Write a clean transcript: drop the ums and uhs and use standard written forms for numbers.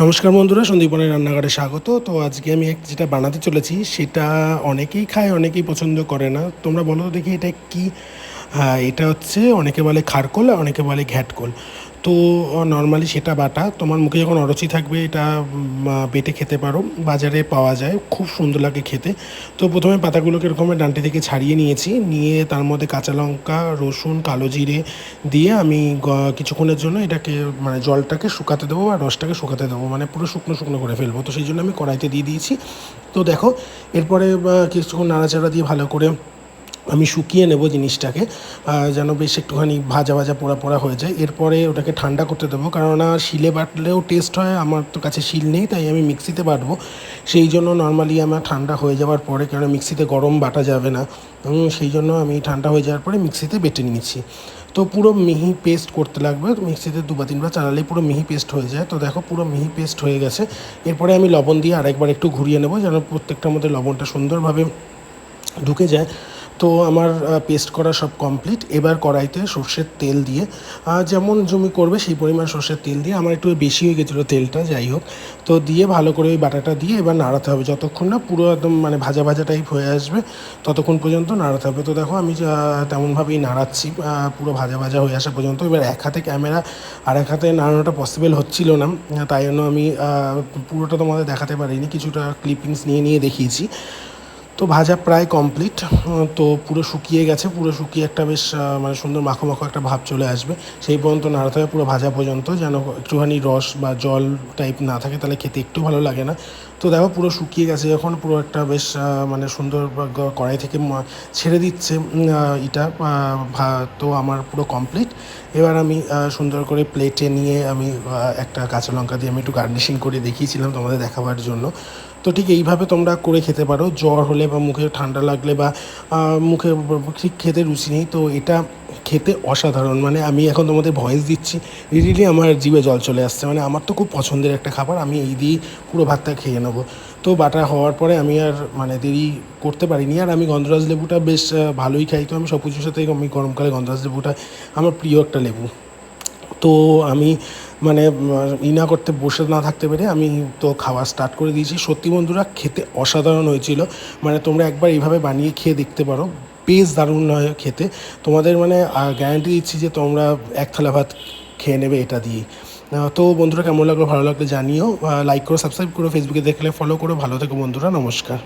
নমস্কার বন্ধুরা, সন্দীপনের রান্নাঘরে স্বাগত। তো আজকে আমি যেটা বানাতে চলেছি সেটা অনেকেই খায়, অনেকেই পছন্দ করে না। তোমরা বলো তো দেখি এটা কি? হ্যাঁ, এটা হচ্ছে অনেকে বলে খারকোল, অনেকে বলে ঘ্যাটকোল। তো নর্মালি সেটা বাটা তোমার মুখে যখন অরুচি থাকবে এটা বেটে খেতে পারো। বাজারে পাওয়া যায়, খুব সুন্দর লাগে খেতে। তো প্রথমে পাতাগুলোকে এরকম ডাঁটি থেকে ছাড়িয়ে নিয়েছি, নিয়ে তার মধ্যে কাঁচা লঙ্কা, রসুন, কালো জিরে দিয়ে আমি কিছুক্ষণের জন্য এটাকে মানে জলটাকে শুকাতে দেবো বা রসটাকে শুকাতে দেবো, মানে পুরো শুকনো শুকনো করে ফেলবো। তো সেই জন্য আমি কড়াইতে দিয়ে দিয়েছি। তো দেখো, এরপরে কিছুক্ষণ নাড়াচাড়া দিয়ে ভালো করে আমি শুকিয়ে নেব জিনিসটাকে, যেন বেশ একটুখানি ভাজা ভাজা পোড়া পোড়া হয়ে যায়। এরপরে ওটাকে ঠান্ডা করতে দেবো, কেননা শিলে বাটলেও টেস্ট হয়। আমার তো কাছে শিল নেই, তাই আমি মিক্সিতে বাটবো। সেই জন্য নর্মালি আমার ঠান্ডা হয়ে যাওয়ার পরে, কারণ মিক্সিতে গরম বাটা যাবে না, সেই জন্য আমি ঠান্ডা হয়ে যাওয়ার পরে মিক্সিতে বেটে নিয়েছি। তো পুরো মিহি পেস্ট করতে লাগবে, মিক্সিতে দুবার তিনবার চালালেই পুরো মিহি পেস্ট হয়ে যায়। তো দেখো পুরো মিহি পেস্ট হয়ে গেছে। এরপরে আমি লবণ দিয়ে আরেকবার একটু ঘুরিয়ে নেবো, যেন প্রত্যেকটার মধ্যে লবণটা সুন্দরভাবে ঢুকে যায়। তো আমার পেস্ট করা সব কমপ্লিট। এবার কড়াইতে সর্ষের তেল দিয়ে, যেমন জমি করবে সেই পরিমাণ সর্ষের তেল দিয়ে, আমার একটু বেশি হয়ে গেছিলো তেলটা, যাই হোক। তো দিয়ে ভালো করে ওই বাটাটা দিয়ে এবার নাড়াতে হবে, যতক্ষণ না পুরো একদম মানে ভাজা ভাজা টাইপ হয়ে আসবে ততক্ষণ পর্যন্ত নাড়াতে হবে। তো দেখো আমি তেমনভাবেই নাড়াচ্ছি পুরো ভাজা ভাজা হয়ে আসা পর্যন্ত। এবার এক হাতে ক্যামেরা আর এক হাতে নাড়ানোটা পসিবল হচ্ছিল না, তাই জন্য আমি পুরোটা তোমাদের দেখাতে পারিনি, কিছুটা ক্লিপিংস নিয়ে নিয়ে দেখিয়েছি। তো ভাজা প্রায় কমপ্লিট। তো পুরো শুকিয়ে গেছে, পুরো শুকিয়ে একটা বেশ মানে সুন্দর মাখো মাখো একটা ভাব চলে আসবে। সেই পর্যন্ত নাড়াতে হবে পুরো ভাজা পর্যন্ত, যেন একটুখানি রস বা জল টাইপ না থাকে, তাহলে খেতে একটু ভালো লাগে না। তো দেখো পুরো শুকিয়ে গেছে যখন, পুরো একটা বেশ মানে সুন্দর কড়াই থেকে ছেড়ে দিচ্ছে এটা। তো আমার পুরো কমপ্লিট। এবার আমি সুন্দর করে প্লেটে নিয়ে আমি একটা কাঁচা লঙ্কা দিয়ে আমি একটু গার্নিশিং করে দেখিয়েছিলাম তোমাদের দেখাবার জন্য। তো ঠিক এইভাবে তোমরা করে খেতে পারো, জ্বর হলে বা মুখে ঠান্ডা লাগলে বা মুখে ঠিক খেতে রুচি নেই, তো এটা খেতে অসাধারণ। মানে আমি এখন তোমাদের ভয়েস দিচ্ছি, রিয়েলি আমার জিভে জল চলে আসছে। মানে আমার তো খুব পছন্দের একটা খাবার, আমি এই দিয়েই পুরো ভাতটা খেয়ে নেবো। তো বাটা হওয়ার পরে আমি আর মানে দেরি করতে পারিনি, আর আমি গন্ধরাজ লেবুটা বেশ ভালোই খাই। তো আমি সব কিছুর সাথে আমি গরমকালে গন্ধরাজ লেবুটা আমার প্রিয় একটা লেবু। তো আমি মানে না করতে বসে না থাকতে পেরে আমি তো খাওয়া স্টার্ট করে দিয়েছি। সত্যি বন্ধুরা, খেতে অসাধারণ হয়েছিল। মানে তোমরা একবার এইভাবে বানিয়ে খেয়ে দেখতে পারো, বেশ দারুণ হয় খেতে। তোমাদের মানে গ্যারান্টি দিচ্ছি যে তোমরা এক থালা ভাত খেয়ে নেবে এটা দিয়েই। তো বন্ধুরা, কেমন লাগলো, ভালো লাগলে জানিও। লাইক করো, সাবস্ক্রাইব করো, ফেসবুকে দেখলে ফলো করো। ভালো থেকো বন্ধুরা, নমস্কার।